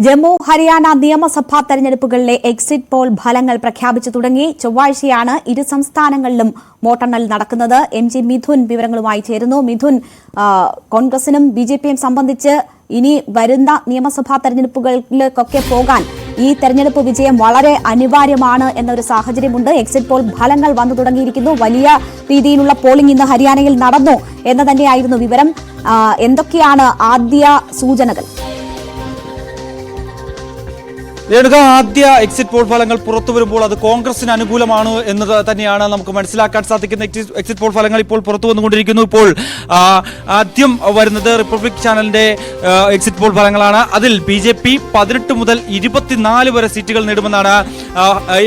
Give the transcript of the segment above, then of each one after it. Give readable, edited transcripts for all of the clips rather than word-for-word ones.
ജമ്മു ഹരിയാന നിയമസഭാ തെരഞ്ഞെടുപ്പുകളിലെ exit poll ഫലങ്ങൾ പ്രഖ്യാപിച്ചു തുടങ്ങി. ചൊവ്വാഴ്ചയാണ് ഇരു സംസ്ഥാനങ്ങളിലും വോട്ടെണ്ണൽ നടക്കുന്നത്. എം.ജി. മിഥുൻ വിവരങ്ങളുമായി ചേരുന്നു. മിഥുൻ, കോൺഗ്രസിനും ബി.ജെ.പിയും സംബന്ധിച്ച് ഇനി വരുന്ന നിയമസഭാ തെരഞ്ഞെടുപ്പുകളിലേക്കൊക്കെ പോകാൻ ഈ തെരഞ്ഞെടുപ്പ് വിജയം വളരെ അനിവാര്യമാണ് എന്നൊരു സാഹചര്യമുണ്ട്. എക്സിറ്റ് പോൾ ഫലങ്ങൾ വന്നു തുടങ്ങിയിരിക്കുന്നു. വലിയ രീതിയിലുള്ള പോളിംഗ് ഇന്ന് ഹരിയാനയിൽ നടന്നു എന്ന് തന്നെയായിരുന്നു വിവരം. എന്തൊക്കെയാണ് ആദ്യ സൂചനകൾ? ആദ്യ എക്സിറ്റ് പോൾ ഫലങ്ങൾ പുറത്തു വരുമ്പോൾ അത് കോൺഗ്രസിന് അനുകൂലമാണ് എന്നത് തന്നെയാണ് നമുക്ക് മനസ്സിലാക്കാൻ സാധിക്കുന്ന. എക്സിറ്റ് പോൾ ഫലങ്ങൾ ഇപ്പോൾ പുറത്തു വന്നുകൊണ്ടിരിക്കുന്നു. ഇപ്പോൾ ആദ്യം വരുന്നത് റിപ്പബ്ലിക് ചാനലിന്റെ എക്സിറ്റ് പോൾ ഫലങ്ങളാണ്. അതിൽ ബി.ജെ.പി 18 മുതൽ 24 വരെ സീറ്റുകൾ നേടുമെന്നാണ്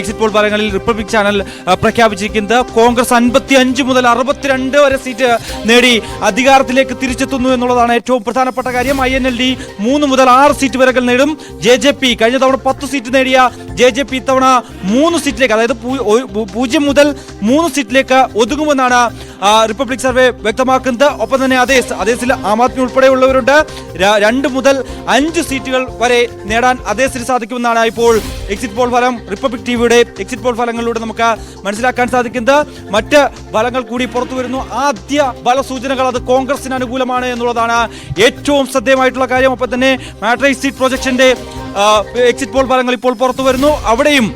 എക്സിറ്റ് പോൾ ഫലങ്ങളിൽ റിപ്പബ്ലിക് ചാനൽ പ്രഖ്യാപിച്ചിരിക്കുന്നത്. കോൺഗ്രസ് 55 മുതൽ 62 വരെ സീറ്റ് നേടി അധികാരത്തിലേക്ക് തിരിച്ചെത്തുന്നു എന്നുള്ളതാണ് ഏറ്റവും പ്രധാനപ്പെട്ട കാര്യം. INLD 3 മുതൽ 6 സീറ്റ് വരെ നേടും. ജെ.ജെ.പി കഴിഞ്ഞ തവണ 10 സീറ്റ് നേടിയ ജെ.ജെ.പി ഇത്തവണ 3 സീറ്റിലേക്ക്, അതായത് 0 മുതൽ 3 സീറ്റിലേക്ക് ഒതുങ്ങുമെന്നാണ് റിപ്പബ്ലിക് സർവേ വ്യക്തമാക്കുന്നത്. ഒപ്പം തന്നെ അതേസിൽ ആം ആദ്മി ഉൾപ്പെടെയുള്ളവരുണ്ട്. 2 മുതൽ 5 സീറ്റുകൾ വരെ നേടാൻ അതേസിന് സാധിക്കുമെന്നാണ് ഇപ്പോൾ എക്സിറ്റ് പോൾ ഫലം റിപ്പബ്ലിക് ടിവിയുടെ എക്സിറ്റ് പോൾ ഫലങ്ങളിലൂടെ നമുക്ക് മനസ്സിലാക്കാൻ സാധിക്കുന്നത്. മറ്റ് ഫലങ്ങൾ കൂടി പുറത്തു വരുന്നു. ആദ്യ ഫലസൂചനകൾ അത് കോൺഗ്രസിന് അനുകൂലമാണ് എന്നുള്ളതാണ് ഏറ്റവും ശ്രദ്ധേയമായിട്ടുള്ള കാര്യം. ഒപ്പം തന്നെ മാട്രിക്സ് സീറ്റ് പ്രൊജക്ഷന്റെ എക്സിറ്റ് പോൾ ഫലങ്ങൾ ഇപ്പോൾ പുറത്തു വരുന്നു. അവിടെയും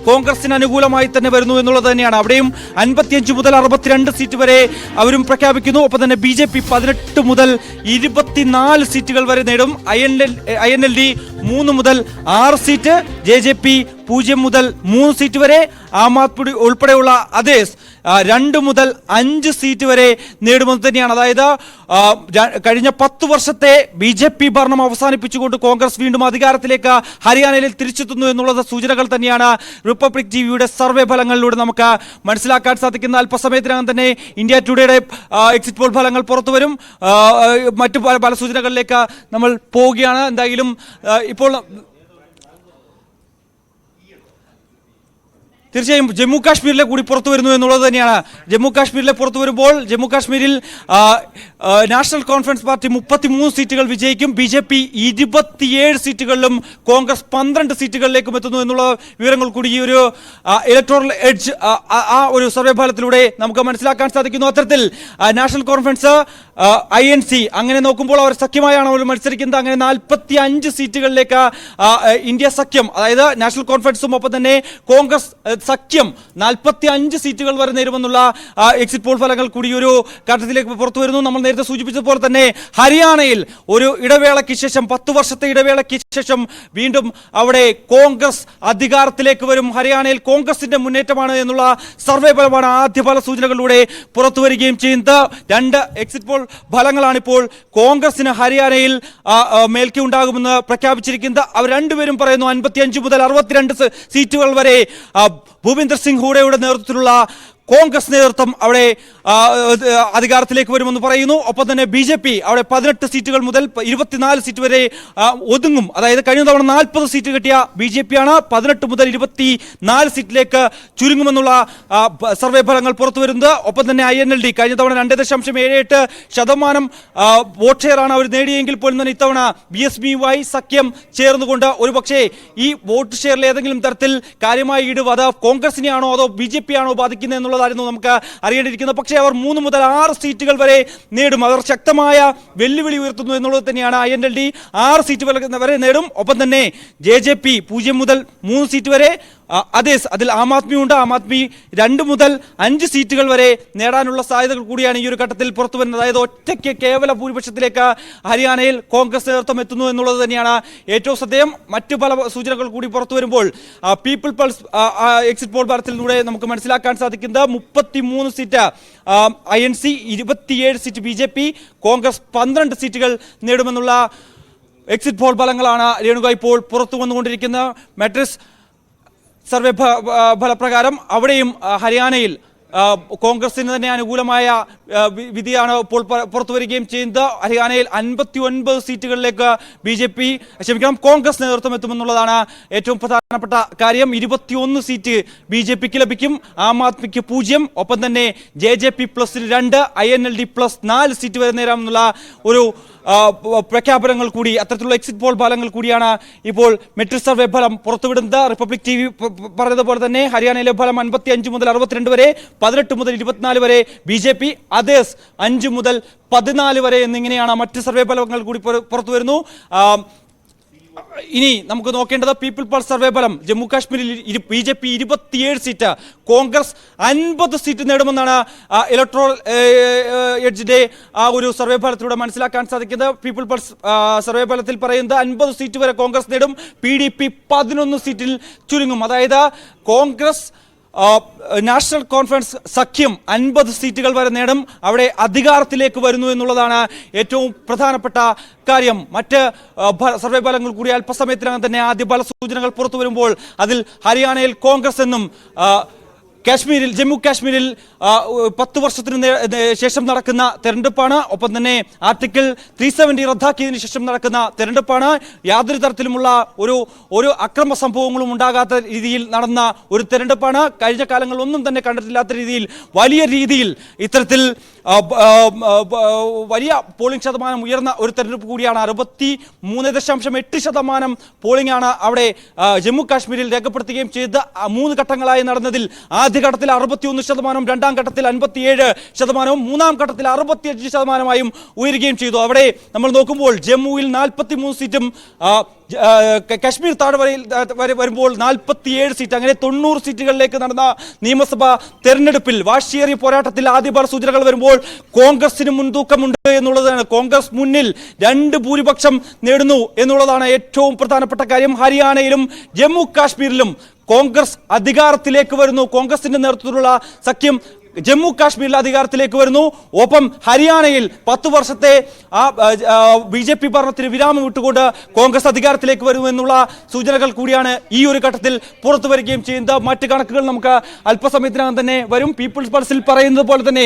കോൺഗ്രസിന് അനുകൂലമായി തന്നെ വരുന്നു എന്നുള്ളത് തന്നെയാണ്. അവിടെയും 55 മുതൽ 62 സീറ്റ് വരെ അവരും പ്രഖ്യാപിക്കുന്നു. ഒപ്പം തന്നെ ബി.ജെ.പി 18 മുതൽ 24 സീറ്റുകൾ വരെ നേടും. INLD 3 മുതൽ 6 സീറ്റ്, ജെ.ജെ.പി 0 മുതൽ 3 സീറ്റ് വരെ, ആം ആദ്മി ഉൾപ്പെടെയുള്ള അതേസ് 2 മുതൽ 5 സീറ്റ് വരെ നേടുമെന്ന് തന്നെയാണ്. അതായത് കഴിഞ്ഞ 10 വർഷത്തെ ബി.ജെ.പി ഭരണം അവസാനിപ്പിച്ചുകൊണ്ട് കോൺഗ്രസ് വീണ്ടും അധികാരത്തിലേക്ക് ഹരിയാനയിൽ തിരിച്ചെത്തുന്നു എന്നുള്ളത് സൂചനകൾ തന്നെയാണ് റിപ്പബ്ലിക് ടിവിയുടെ സർവേ ഫലങ്ങളിലൂടെ നമുക്ക് മനസ്സിലാക്കാൻ സാധിക്കുന്ന. അല്പസമയത്തിനകം തന്നെ ഇന്ത്യ ടുഡേയുടെ എക്സിറ്റ് പോൾ ഫലങ്ങൾ പുറത്തു വരും. മറ്റു പല സൂചനകളിലേക്ക് നമ്മൾ പോവുകയാണ്. എന്തായാലും ഇപ്പോൾ തീർച്ചയായും ജമ്മു കാശ്മീരിലെ കൂടി പുറത്തു വരുന്നു എന്നുള്ളത് തന്നെയാണ്. ജമ്മു കാശ്മീരിലെ പുറത്തു വരുമ്പോൾ ജമ്മു കാശ്മീരിൽ നാഷണൽ കോൺഫറൻസ് പാർട്ടി 33 സീറ്റുകൾ വിജയിക്കും. ബി.ജെ.പി 27 സീറ്റുകളിലും കോൺഗ്രസ് 12 സീറ്റുകളിലേക്കും എത്തുന്നു എന്നുള്ള വിവരങ്ങൾ കൂടി ഈ ഒരു ഇലക്ടോറൽ എഡ്ജ് ആ ഒരു സർവേ ഫലത്തിലൂടെ നമുക്ക് മനസ്സിലാക്കാൻ സാധിക്കുന്നു. അത്തരത്തിൽ നാഷണൽ കോൺഫറൻസ് INC അങ്ങനെ നോക്കുമ്പോൾ അവർ സഖ്യമായാണ് അവർ മത്സരിക്കുന്നത്. അങ്ങനെ 45 സീറ്റുകളിലേക്ക് ഇന്ത്യ സഖ്യം, അതായത് നാഷണൽ കോൺഫറൻസും ഒപ്പം തന്നെ കോൺഗ്രസ് സഖ്യം 45 സീറ്റുകൾ വരെ നേടുമെന്നുള്ള എക്സിറ്റ് പോൾ ഫലങ്ങൾ കൂടി ഒരു ഘട്ടത്തിലേക്ക് പുറത്തു വരുന്നു. നമ്മൾ നേരത്തെ സൂചിപ്പിച്ചതുപോലെ തന്നെ ഹരിയാനയിൽ ഒരു ഇടവേളയ്ക്ക് ശേഷം 10 വർഷത്തെ ഇടവേളയ്ക്ക് ശേഷം വീണ്ടും അവിടെ കോൺഗ്രസ് അധികാരത്തിലേക്ക് വരും. ഹരിയാനയിൽ കോൺഗ്രസിന്റെ മുന്നേറ്റമാണ് എന്നുള്ള സർവേ ഫലമാണ് ആദ്യ ഫല സൂചനകളിലൂടെ പുറത്തു വരികയും ചെയ്യുന്നത്. 2 എക്സിറ്റ് പോൾ ഫലങ്ങളാണ് ഇപ്പോൾ കോൺഗ്രസിന് ഹരിയാനയിൽ മേൽക്കൈ ഉണ്ടാകുമെന്ന് പ്രഖ്യാപിച്ചിരിക്കുന്നത്. അവർ രണ്ടുപേരും പറയുന്നു 55 മുതൽ 62 സീറ്റുകൾ വരെ ഭൂപീന്ദർ സിംഗ് ഹൂഡയുടെ നേതൃത്വത്തിലുള്ള കോൺഗ്രസ് നേതൃത്വം അവിടെ അധികാരത്തിലേക്ക് വരുമെന്ന് പറയുന്നു. ഒപ്പം തന്നെ ബി.ജെ.പി അവിടെ 18 സീറ്റുകൾ മുതൽ 24 സീറ്റ് വരെ ഒതുങ്ങും. അതായത് കഴിഞ്ഞ തവണ 40 സീറ്റ് കിട്ടിയ ബി.ജെ.പിയാണ് 18 മുതൽ 24 സീറ്റിലേക്ക് ചുരുങ്ങുമെന്നുള്ള സർവേ ഫലങ്ങൾ പുറത്തു വരുന്നത്. ഒപ്പം തന്നെ INLD കഴിഞ്ഞ തവണ 2.78% വോട്ട് ഷെയറാണ് അവർ നേടിയെങ്കിൽ പോലും തന്നെ ഇത്തവണ BSPയുമായി സഖ്യം ചേർന്നുകൊണ്ട് ഒരുപക്ഷെ ഈ വോട്ട് ഷെയറിൽ ഏതെങ്കിലും തരത്തിൽ കാര്യമായ ഇടിവ് അത് കോൺഗ്രസിനെയാണോ അതോ ബി.ജെ.പിയാണോ ബാധിക്കുന്നത് എന്നുള്ളതായിരുന്നു നമുക്ക് അറിയേണ്ടിയിരിക്കുന്നത്. പക്ഷേ അവർ 3 മുതൽ 6 സീറ്റുകൾ വരെ നേടും. അവർ ശക്തമായ വെല്ലുവിളി ഉയർത്തുന്നു എന്നുള്ളത് തന്നെയാണ്. INLD 6 സീറ്റ് വരെ നേടും. ഒപ്പം തന്നെ ജെ.ജെ.പി 0 മുതൽ 3 സീറ്റ് വരെ, അതിൽ ആം ആദ്മി ഉണ്ട്. ആം ആദ്മി 2 മുതൽ 5 സീറ്റുകൾ വരെ നേടാനുള്ള സാധ്യതകൾ കൂടിയാണ് ഈ ഒരു ഘട്ടത്തിൽ പുറത്തു വരുന്നത്. അതായത് ഒറ്റയ്ക്ക് കേവല ഭൂരിപക്ഷത്തിലേക്ക് ഹരിയാനയിൽ കോൺഗ്രസ് നേതൃത്വം എത്തുന്നു എന്നുള്ളത് തന്നെയാണ് ഏറ്റവും ശ്രദ്ധേയം. മറ്റു പല സൂചനകൾ കൂടി പുറത്തു വരുമ്പോൾ പീപ്പിൾ പൾസ് എക്സിറ്റ് പോൾ ഫലത്തിലൂടെ നമുക്ക് മനസ്സിലാക്കാൻ സാധിക്കുന്നത് 33 seat INC, 27 seat BJP, Congress 12 സീറ്റുകൾ നേടുമെന്നുള്ള എക്സിറ്റ് പോൾ ഫലങ്ങളാണ് രേണുക ഇപ്പോൾ പുറത്തു വന്നുകൊണ്ടിരിക്കുന്നത്. മാട്രിക്സ് സർവേ ഫലപ്രകാരം അവിടെയും ഹരിയാനയിൽ കോൺഗ്രസിന് തന്നെ അനുകൂലമായ വിധിയാണ് ഇപ്പോൾ പുറത്തു വരികയും ചെയ്യുന്നത്. ഹരിയാനയിൽ 59 സീറ്റുകളിലേക്ക് കോൺഗ്രസ് നേതൃത്വം എത്തുമെന്നുള്ളതാണ് ഏറ്റവും പ്രധാനപ്പെട്ട കാര്യം. 21 സീറ്റ് ബി.ജെ.പിക്ക് ലഭിക്കും, ആം ആദ്മിക്ക് 0, ഒപ്പം തന്നെ ജെ.ജെ.പി +2, INLD +4 സീറ്റ് വരെ നേടാമെന്നുള്ള ഒരു പ്രഖ്യാപനങ്ങൾ കൂടി, അത്തരത്തിലുള്ള എക്സിറ്റ് പോൾ ഫലങ്ങൾ കൂടിയാണ് ഇപ്പോൾ മെട്രിക് സർവേ ഫലം പുറത്തുവിടുന്നത്. റിപ്പബ്ലിക് TV പറഞ്ഞതുപോലെ തന്നെ ഹരിയാനയിലെ ഫലം 55 മുതൽ 62 വരെ, 18 മുതൽ 24 വരെ BJP, അതേഴ്സ് 5 മുതൽ 14 വരെ എന്നിങ്ങനെയാണ് മറ്റ് സർവേ ഫലങ്ങൾ കൂടി പുറത്തു വരുന്നു. ഇനി നമുക്ക് നോക്കേണ്ടത് പീപ്പിൾ പൾസ് സർവേ ഫലം. ജമ്മു കാശ്മീരിൽ BJP 27 സീറ്റ്, കോൺഗ്രസ് 50 സീറ്റ് നേടുമെന്നാണ് ഇലക്ട്രോൾ എഡ്ജിന്റെ ആ ഒരു സർവേ ഫലത്തിലൂടെ മനസ്സിലാക്കാൻ സാധിക്കുന്നത്. പീപ്പിൾ പൾസ് സർവേ ഫലത്തിൽ പറയുന്നത് 50 സീറ്റ് വരെ കോൺഗ്രസ് നേടും, PDP 11 സീറ്റിൽ ചുരുങ്ങും. അതായത് കോൺഗ്രസ് നാഷണൽ കോൺഫറൻസ് സഖ്യം 50 സീറ്റുകൾ വരെ നേടും, അവിടെ അധികാരത്തിലേക്ക് വരുന്നു എന്നുള്ളതാണ് ഏറ്റവും പ്രധാനപ്പെട്ട കാര്യം. മറ്റ് സർവേ ഫലങ്ങൾ കൂടി അല്പസമയത്തിനകം തന്നെ ആദ്യ ഫലസൂചനകൾ പുറത്തു വരുമ്പോൾ അതിൽ ഹരിയാനയിൽ കോൺഗ്രസ് എന്നും ജമ്മു കാശ്മീരിൽ 10 വർഷത്തിന് ശേഷം നടക്കുന്ന തെരഞ്ഞെടുപ്പാണ്. ഒപ്പം തന്നെ ആർട്ടിക്കിൾ 370 റദ്ദാക്കിയതിനു ശേഷം നടക്കുന്ന തെരഞ്ഞെടുപ്പാണ്. യാതൊരു തരത്തിലുമുള്ള ഒരു അക്രമ സംഭവങ്ങളും ഉണ്ടാകാത്ത രീതിയിൽ നടന്ന ഒരു തെരഞ്ഞെടുപ്പാണ്. കഴിഞ്ഞ കാലങ്ങളൊന്നും തന്നെ കണ്ടിട്ടില്ലാത്ത രീതിയിൽ വലിയ രീതിയിൽ ഇത്തരത്തിൽ വലിയ പോളിംഗ് ശതമാനം ഉയർന്ന ഒരു തെരഞ്ഞെടുപ്പ് കൂടിയാണ്. 63.8% പോളിംഗ് ആണ് അവിടെ ജമ്മു കാശ്മീരിൽ രേഖപ്പെടുത്തുകയും ചെയ്ത് 3 ഘട്ടങ്ങളായി നടന്നതിൽ ആദ്യഘട്ടത്തിൽ 61%, രണ്ടാം ഘട്ടത്തിൽ 57%, മൂന്നാം ഘട്ടത്തിൽ 65%ആയും ഉയരുകയും ചെയ്തു. അവിടെ നമ്മൾ നോക്കുമ്പോൾ ജമ്മുവിൽ 43 സീറ്റും കശ്മീർ താഴ്വരയിൽ വരുമ്പോൾ 47 സീറ്റ്, അങ്ങനെ 90 സീറ്റുകളിലേക്ക് നടന്ന നിയമസഭാ തെരഞ്ഞെടുപ്പിൽ വാശിയേറിയ പോരാട്ടത്തിൽ ആദ്യ സൂചനകൾ വരുമ്പോൾ കോൺഗ്രസിന് മുൻതൂക്കമുണ്ട് എന്നുള്ളതാണ്. കോൺഗ്രസ് മുന്നിൽ 2 ഭൂരിപക്ഷം നേടുന്നു എന്നുള്ളതാണ് ഏറ്റവും പ്രധാനപ്പെട്ട കാര്യം. ഹരിയാനയിലും ജമ്മു കാശ്മീരിലും കോൺഗ്രസ് അധികാരത്തിലേക്ക് വരുന്നു. കോൺഗ്രസിന്റെ നേതൃത്വത്തിലുള്ള സഖ്യം ജമ്മു കാശ്മീരിൽ അധികാരത്തിലേക്ക് വരുന്നു. ഒപ്പം ഹരിയാനയിൽ 10 വർഷത്തെ BJP ഭരണത്തിന് വിരാമം വിട്ടുകൊണ്ട് കോൺഗ്രസ് അധികാരത്തിലേക്ക് വരുമെന്നുള്ള സൂചനകൾ കൂടിയാണ് ഈ ഒരു ഘട്ടത്തിൽ പുറത്തു വരികയും ചെയ്യുന്നത്. മറ്റ് കണക്കുകൾ നമുക്ക് അല്പസമയത്തിനകം തന്നെ വരും. പീപ്പിൾസ് പൾസിൽ പറയുന്നത് പോലെ തന്നെ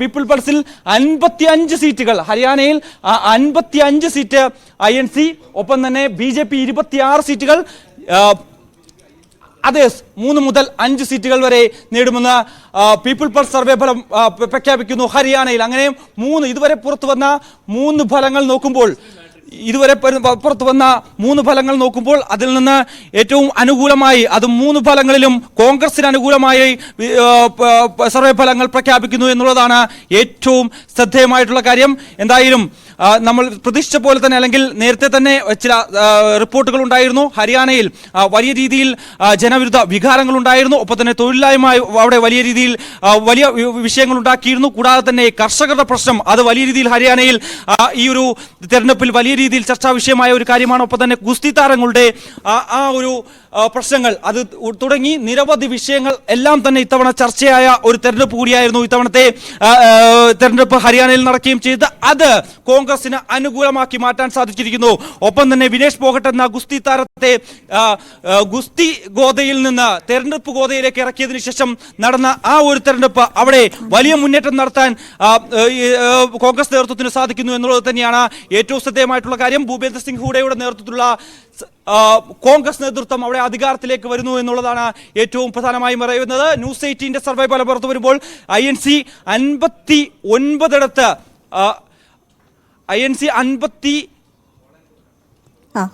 പീപ്പിൾ പൾസിൽ 55 സീറ്റുകൾ, ഹരിയാനയിൽ 55 സീറ്റ് INC, ഒപ്പം തന്നെ BJP 26 സീറ്റുകൾ, അതേഴ്സ് 3 മുതൽ 5 സീറ്റുകൾ വരെ നേടുമെന്ന് പീപ്പിൾ പൾസ് സർവേ ഫലം പ്രഖ്യാപിക്കുന്നു ഹരിയാനയിൽ. അങ്ങനെ ഇതുവരെ പുറത്തു വന്ന 3 ഫലങ്ങൾ നോക്കുമ്പോൾ അതിൽ നിന്ന് ഏറ്റവും അനുകൂലമായി, അത് 3 ഫലങ്ങളിലും കോൺഗ്രസിന് അനുകൂലമായി സർവേ ഫലങ്ങൾ പ്രഖ്യാപിക്കുന്നു എന്നുള്ളതാണ് ഏറ്റവും ശ്രദ്ധേയമായിട്ടുള്ള കാര്യം. എന്തായാലും നമ്മൾ പ്രതീക്ഷിച്ച പോലെ തന്നെ, അല്ലെങ്കിൽ നേരത്തെ തന്നെ ചില റിപ്പോർട്ടുകൾ ഉണ്ടായിരുന്നു. ഹരിയാനയിൽ വലിയ രീതിയിൽ ജനവിരുദ്ധ വികാരങ്ങൾ ഉണ്ടായിരുന്നു. ഒപ്പം തന്നെ തൊഴിലില്ലായ്മ അവിടെ വലിയ രീതിയിൽ വലിയ വിഷയങ്ങൾ ഉണ്ടാക്കിയിരുന്നു. കൂടാതെ തന്നെ കർഷകരുടെ പ്രശ്നം അത് വലിയ രീതിയിൽ ഹരിയാനയിൽ ഈ ഒരു തെരഞ്ഞെടുപ്പിൽ വലിയ രീതിയിൽ ചർച്ചാ വിഷയമായ ഒരു കാര്യമാണ്. ഒപ്പം തന്നെ ഗുസ്തി താരങ്ങളുടെ ആ ഒരു പ്രശ്നങ്ങൾ അത് തുടങ്ങി നിരവധി വിഷയങ്ങൾ എല്ലാം തന്നെ ഇത്തവണ ചർച്ചയായ ഒരു തെരഞ്ഞെടുപ്പ് കൂടിയായിരുന്നു ഇത്തവണത്തെ തെരഞ്ഞെടുപ്പ് ഹരിയാനയിൽ നടക്കുകയും ചെയ്ത് അത് കോൺഗ്രസിന് അനുകൂലമാക്കി മാറ്റാൻ സാധിച്ചിരിക്കുന്നു. ഒപ്പം തന്നെ വിനേഷ് ഫോഗട്ട് എന്ന ഗുസ്തി താരത്തെ ഗുസ്തി ഗോദയിൽ നിന്ന് തെരഞ്ഞെടുപ്പ് ഗോദയിലേക്ക് ഇറക്കിയതിനു ശേഷം നടന്ന ആ ഒരു തെരഞ്ഞെടുപ്പ് അവിടെ വലിയ മുന്നേറ്റം നടത്താൻ കോൺഗ്രസ് നേതൃത്വത്തിന് സാധിക്കുന്നു എന്നുള്ളത് തന്നെയാണ് ഏറ്റവും ശ്രദ്ധേയമായിട്ടുള്ള കാര്യം. ഭൂപേന്ദ്ര സിംഗ് ഹൂഡയുടെ നേതൃത്വത്തിലുള്ള കോൺഗ്രസ് നേതൃത്വം അവിടെ അധികാരത്തിലേക്ക് വരുന്നു എന്നുള്ളതാണ് ഏറ്റവും പ്രധാനമായും പറയുന്നത്. ന്യൂസ് 18 സർവേ ഫലം പുറത്തു വരുമ്പോൾ INC 59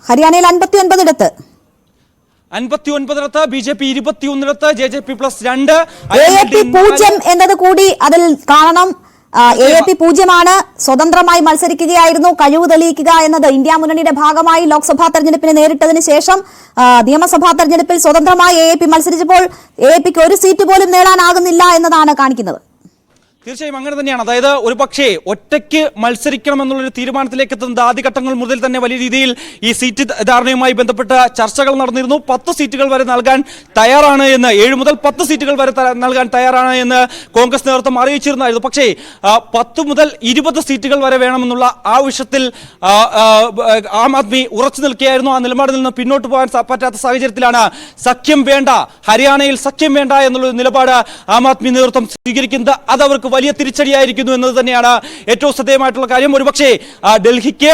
ഹരിയാനയിൽ 59 BJP 21, JJP +2, AAP 0 എന്നത് കൂടി അതിൽ കാണണം. AAP 0 സ്വതന്ത്രമായി മത്സരിക്കുകയായിരുന്നു. കഴിവ് തെളിയിക്കുക എന്നത് ഇന്ത്യ മുന്നണിയുടെ ഭാഗമായി ലോക്സഭാ തെരഞ്ഞെടുപ്പിനെ നേരിട്ടതിന് ശേഷം നിയമസഭാ തെരഞ്ഞെടുപ്പിൽ സ്വതന്ത്രമായി AAP മത്സരിച്ചപ്പോൾ AAPക്ക് 1 സീറ്റ് പോലും നേടാനാകുന്നില്ല എന്നതാണ് കാണിക്കുന്നത്. തീർച്ചയായും അങ്ങനെ തന്നെയാണ്. അതായത് ഒരു പക്ഷേ ഒറ്റയ്ക്ക് മത്സരിക്കണമെന്നുള്ളൊരു തീരുമാനത്തിലേക്ക് എത്തുന്നത് ആദ്യഘട്ടങ്ങൾ മുതൽ തന്നെ വലിയ രീതിയിൽ ഈ സീറ്റ് ധാരണയുമായി ബന്ധപ്പെട്ട ചർച്ചകൾ നടന്നിരുന്നു. 10 സീറ്റുകൾ വരെ നൽകാൻ തയ്യാറാണ് എന്ന്, 7 മുതൽ 10 സീറ്റുകൾ വരെ നൽകാൻ തയ്യാറാണ് എന്ന് കോൺഗ്രസ് നേതൃത്വം അറിയിച്ചിരുന്നായിരുന്നു. പക്ഷേ 10 മുതൽ 20 സീറ്റുകൾ വരെ വേണമെന്നുള്ള ആവശ്യത്തിൽ ആം ആദ്മി ഉറച്ചു നിൽക്കുകയായിരുന്നു. ആ നിലപാടിൽ നിന്ന് പിന്നോട്ട് പോകാൻ പറ്റാത്ത സാഹചര്യത്തിലാണ് സഖ്യം വേണ്ട, ഹരിയാനയിൽ സഖ്യം വേണ്ട എന്നുള്ള നിലപാട് ആം ആദ്മി നേതൃത്വം സ്വീകരിക്കുന്നത്. അത് അവർക്ക് വലിയ തിരിച്ചടിയായിരിക്കുന്നു എന്നത് തന്നെയാണ് ഏറ്റവും ശ്രദ്ധേയമായിട്ടുള്ള കാര്യം. ഒരുപക്ഷെ ഡൽഹിക്ക്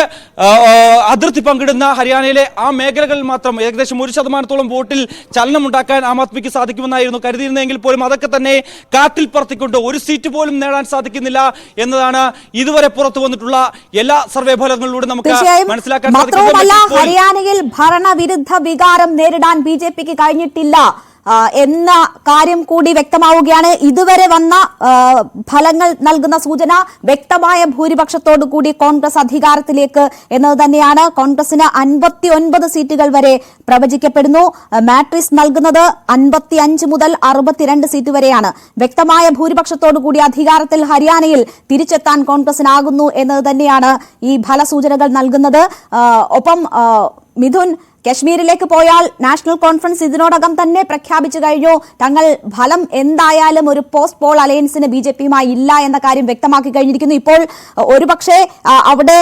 അതിർത്തി പങ്കിടുന്ന ഹരിയാനയിലെ ആ മേഖലകളിൽ മാത്രം ഏകദേശം 1% വോട്ടിൽ ചലനമുണ്ടാക്കാൻ ആം ആദ്മിക്ക് സാധിക്കുമെന്നായിരുന്നു കരുതിയിരുന്നെങ്കിൽ പോലും അതൊക്കെ തന്നെ കാറ്റിൽ പറത്തിക്കൊണ്ട് ഒരു സീറ്റ് പോലും നേടാൻ സാധിക്കുന്നില്ല എന്നതാണ് ഇതുവരെ പുറത്തു വന്നിട്ടുള്ള എല്ലാ സർവേ ഫലങ്ങളിലൂടെ നമുക്ക് മനസ്സിലാക്കാൻ മാത്രവുമല്ല, ഹരിയാനയിൽ ഭരണവിരുദ്ധ വികാരം നേരിടാൻ ബിജെപിക്ക് കഴിഞ്ഞിട്ടില്ല എന്ന കാര്യം കൂടി വ്യക്തമാവുകയാണ്. ഇതുവരെ വന്ന ഫലങ്ങൾ നൽകുന്ന സൂചന വ്യക്തമായ ഭൂരിപക്ഷത്തോടു കൂടി കോൺഗ്രസ് അധികാരത്തിലേക്ക് എന്നത് തന്നെയാണ്. കോൺഗ്രസിന് 59 സീറ്റുകൾ വരെ പ്രവചിക്കപ്പെടുന്നു. മാട്രിക്സ് നൽകുന്നത് 55 മുതൽ 62 സീറ്റ് വരെയാണ്. വ്യക്തമായ ഭൂരിപക്ഷത്തോടു കൂടി അധികാരത്തിൽ ഹരിയാനയിൽ തിരിച്ചെത്താൻ കോൺഗ്രസിനാകുന്നു എന്നത് തന്നെയാണ് ഈ ഫലസൂചനകൾ നൽകുന്നത്. ഒപ്പം മിഥുൻ, കശ്മീരിലേക്ക് പോയാൽ നാഷണൽ കോൺഫറൻസ് ഇതിനോടകം തന്നെ പ്രഖ്യാപിച്ചു കഴിഞ്ഞു. തങ്ങൾ ഫലം എന്തായാലും ഒരു പോസ്റ്റ് പോൾ അലയൻസിന് ബിജെപിയുമായി ഇല്ല എന്ന കാര്യം വ്യക്തമാക്കി കഴിഞ്ഞിരിക്കുന്നു. ഇപ്പോൾ ഒരുപക്ഷെ അവിടെ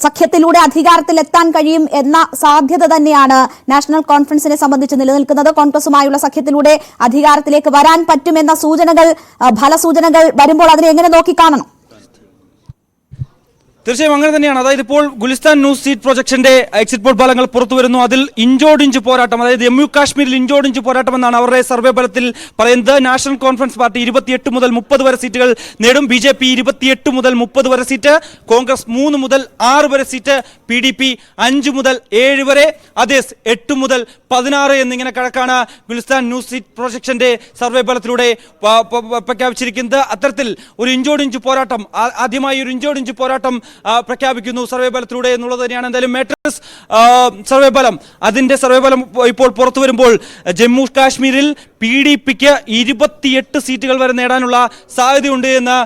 സഖ്യത്തിലൂടെ അധികാരത്തിലെത്താൻ കഴിയും എന്ന സാധ്യത തന്നെയാണ് നാഷണൽ കോൺഫറൻസിനെ സംബന്ധിച്ച് നിലനിൽക്കുന്നത്. കോൺഗ്രസുമായുള്ള സഖ്യത്തിലൂടെ അധികാരത്തിലേക്ക് വരാൻ പറ്റുമെന്ന സൂചനകൾ, ഫലസൂചനകൾ വരുമ്പോൾ അതിനെ എങ്ങനെ നോക്കിക്കാണണം? തീർച്ചയായും അങ്ങനെ തന്നെയാണ്. അതായത് ഇപ്പോൾ ഗുലിസ്ഥാൻ ന്യൂസ് സീറ്റ് പ്രൊജക്ഷന്റെ എക്സിറ്റ് പോൾ ഫലങ്ങൾ പുറത്തു വരുന്നു. അതിൽ ഇഞ്ചോടിഞ്ച് പോരാട്ടം, അതായത് ജമ്മു കാശ്മീരിൽ ഇഞ്ചോടിഞ്ച് പോരാട്ടം എന്നാണ് അവരുടെ സർവേ ഫലത്തിൽ പറയുന്നത്. നാഷണൽ കോൺഫറൻസ് പാർട്ടി 28 മുതൽ 30 വരെ സീറ്റുകൾ നേടും. BJP 28 മുതൽ 30 വരെ സീറ്റ്, കോൺഗ്രസ് 3 മുതൽ 6 വരെ സീറ്റ്, PDP 5 മുതൽ 7 വരെ, അതേസ് 8 മുതൽ 16 എന്നിങ്ങനെ കണക്കാണ് ഗുലിസ്ഥാൻ ന്യൂസ് സീറ്റ് പ്രൊജക്ഷന്റെ സർവേ ഫലത്തിലൂടെ പ്രഖ്യാപിച്ചിരിക്കുന്നത്. അത്തരത്തിൽ ഒരു ഇഞ്ചോടിഞ്ച് പോരാട്ടം, ആദ്യമായി ഒരു ഇഞ്ചോടിഞ്ച് പോരാട്ടം പ്രഖ്യാപിക്കുന്നു സർവേ ഫലത്തിലൂടെ എന്നുള്ളത് തന്നെയാണ്. എന്തായാലും മാട്രിക്സ് സർവേ ഫലം, അതിന്റെ സർവേ ഫലം ഇപ്പോൾ പുറത്തു വരുമ്പോൾ ജമ്മു കാശ്മീരിൽ PDPക്ക് 28 സീറ്റുകൾ വരെ നേടാനുള്ള സാധ്യതയുണ്ട് എന്ന്